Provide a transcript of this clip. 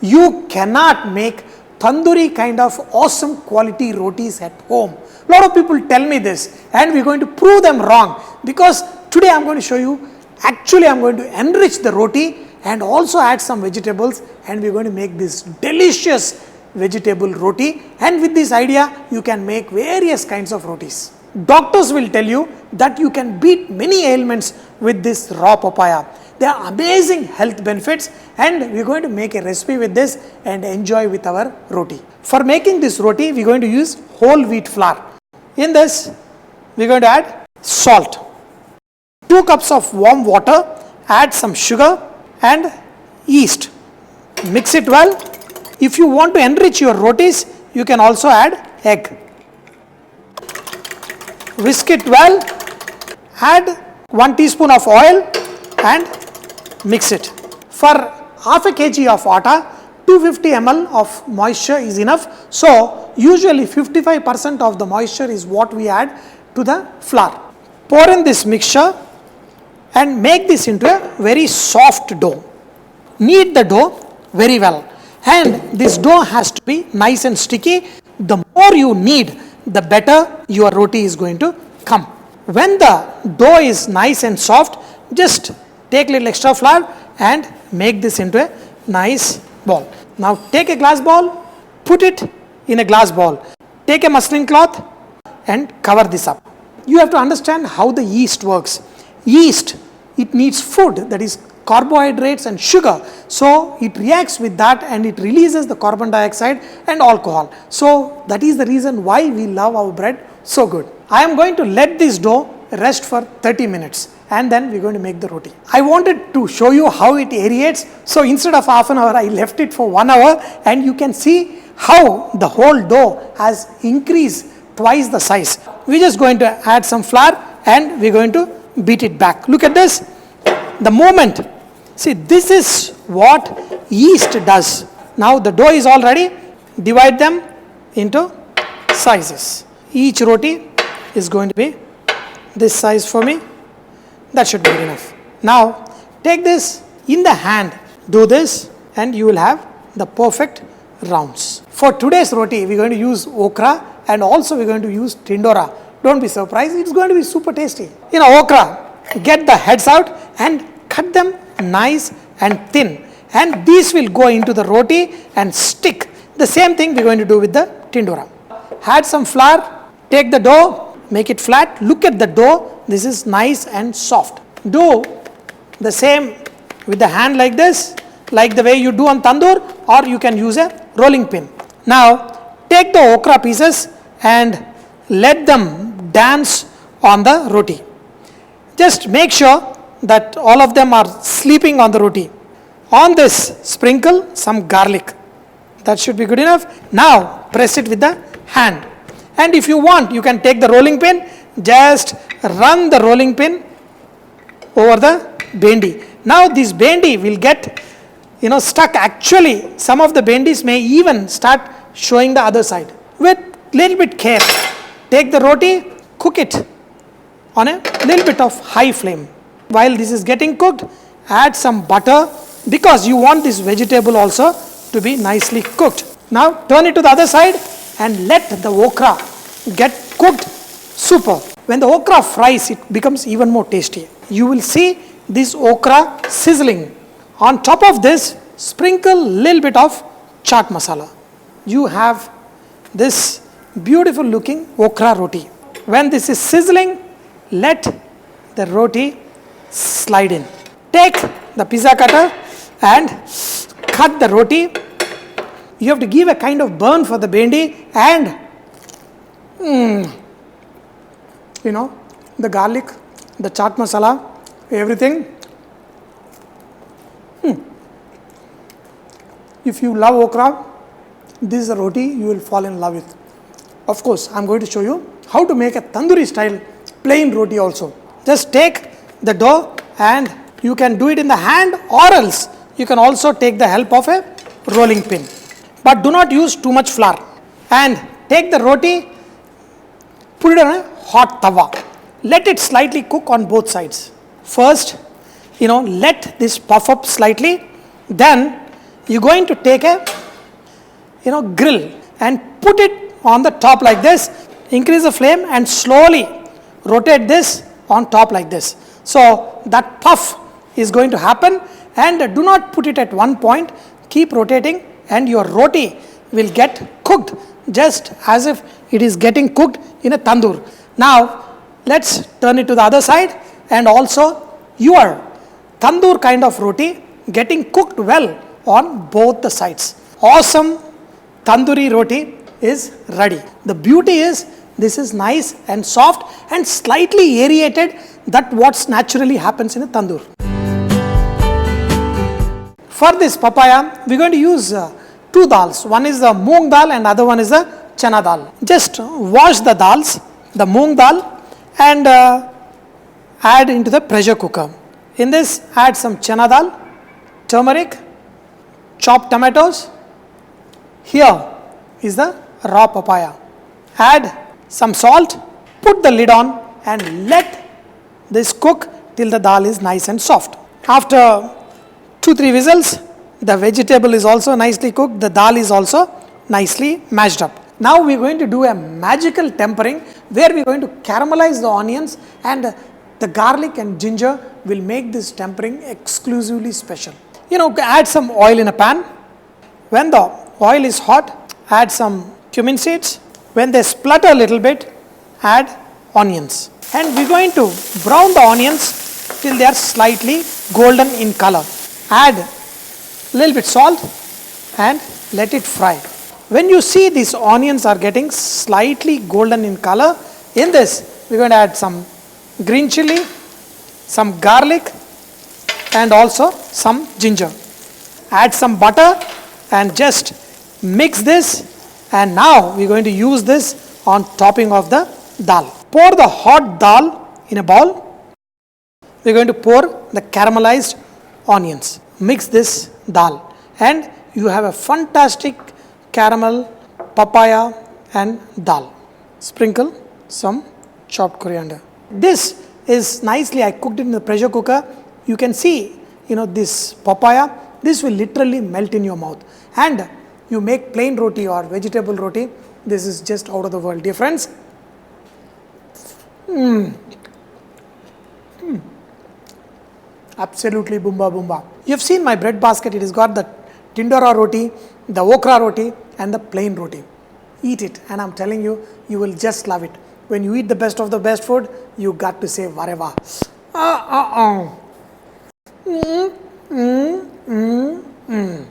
You cannot make tandoori kind of awesome quality rotis at home. A lot of people tell me this, and we're going to prove them wrong, because today I'm going to show you, actually I'm going to enrich the roti and also add some vegetables, and we're going to make this delicious vegetable roti, and with this idea you can make various kinds of rotis. Doctors will tell you that you can beat many ailments with this raw papaya. There are amazing health benefits, and we're going to make a recipe with this and enjoy with our roti. For making this roti, we're going to use whole wheat flour. In this, we're going to add salt, 2 cups of warm water, add some sugar and yeast. Mix it well. If you want to enrich your rotis, you can also add egg. Whisk it well, add 1 teaspoon of oil and mix it. For half a kg of atta, 250 ml of moisture is enough. So usually 55% of the moisture is what we add to the flour. Pour in this mixture and make this into a very soft dough. Knead the dough very well, and this dough has to be nice and sticky. The more you knead, the better your roti is going to come. When the dough is nice and soft, just take a little extra flour and make this into a nice ball. Now take a glass ball, put it in a glass ball. Take a muslin cloth and cover this up. You have to understand how the yeast works. Yeast, it needs food, that is carbohydrates and sugar. So it reacts with that and it releases the carbon dioxide and alcohol. So that is the reason why we love our bread so good. I am going to let this dough rest for 30 minutes and then we're going to make the roti. I wanted to show you how it aerates. So instead of half an hour, I left it for 1 hour, and you can see how the whole dough has increased twice the size. We're just going to add some flour and we're going to beat it back. Look at this. The moment, see, this is what yeast does. Now the dough is all ready. Divide them into sizes. Each roti is going to be this size for me. That should be good enough. Now take this in the hand, do this, and you will have the perfect rounds. For today's roti, we're going to use okra and also we're going to use tindora. Don't be surprised, it's going to be super tasty. Okra, get the heads out and cut them nice and thin, and these will go into the roti and stick. The same thing we're going to do with the tindora. Add some flour, take the dough, make it flat. Look at the dough, this is nice and soft. Do the same with the hand like this, like the way you do on tandoor, or you can use a rolling pin. Now take the okra pieces and let them dance on the roti. Just make sure that all of them are sleeping on the roti. On this, sprinkle some garlic. That should be good enough. Now press it with the hand. And if you want, you can take the rolling pin, just run the rolling pin over the bendi. Now this bendi will get stuck. Actually, some of the bendis may even start showing the other side. With little bit care, take the roti, cook it on a little bit of high flame. While this is getting cooked, add some butter, because you want this vegetable also to be nicely cooked. Now turn it to the other side and let the okra get cooked super. When the okra fries, it becomes even more tasty. You will see this okra sizzling. On top of this, sprinkle little bit of Chat Masala. You have this beautiful looking okra roti. When this is sizzling, let the roti slide in. Take the pizza cutter and cut the roti. You have to give a kind of burn for the bendi, and the garlic, the Chat Masala, everything. If you love okra, this is a roti you will fall in love with. Of course, I am going to show you how to make a tandoori style plain roti also. Just take the dough and you can do it in the hand, or else you can also take the help of a rolling pin. But do not use too much flour. And take the roti, put it on a hot tawa. Let it slightly cook on both sides. First, let this puff up slightly. Then you're going to take a grill and put it on the top like this, increase the flame and slowly rotate this on top like this. So that puff is going to happen, and do not put it at one point, keep rotating and your roti will get cooked just as if it is getting cooked in a tandoor. Now let's turn it to the other side, and also your tandoor kind of roti getting cooked well on both the sides. Awesome tandoori roti is ready. The beauty is this is nice and soft and slightly aerated, that what naturally happens in a tandoor. For this papaya, we are going to use two dals. One is the moong dal and other one is the chana dal. Just wash the dals, the moong dal, and add into the pressure cooker. In this, add some chana dal, turmeric, chopped tomatoes. Here is the raw papaya. Add some salt, put the lid on and let this cook till the dal is nice and soft. After 2-3 whistles, the vegetable is also nicely cooked, the dal is also nicely mashed up. Now we are going to do a magical tempering where we are going to caramelize the onions, and the garlic and ginger will make this tempering exclusively special. Add some oil in a pan. When the oil is hot, add some cumin seeds. When they splutter a little bit, add onions. And we are going to brown the onions till they are slightly golden in color. Add a little bit salt and let it fry. When you see these onions are getting slightly golden in color, in this we are going to add some green chili, some garlic and also some ginger. Add some butter and just mix this, and now we are going to use this on topping of the dal. Pour the hot dal in a bowl. We are going to pour the caramelized onions. Mix this dal and you have a fantastic caramel, papaya and dal. Sprinkle some chopped coriander. This is nicely, I cooked it in the pressure cooker. You can see, this papaya, this will literally melt in your mouth. And you make plain roti or vegetable roti, this is just out of the world. Dear friends, absolutely boomba boomba. You have seen my bread basket. It has got the Tandoori Roti, the okra roti and the plain roti. Eat it and I'm telling you, you will just love it. When you eat the best of the best food, you got to say vareva. Mm, mm, mm, mm.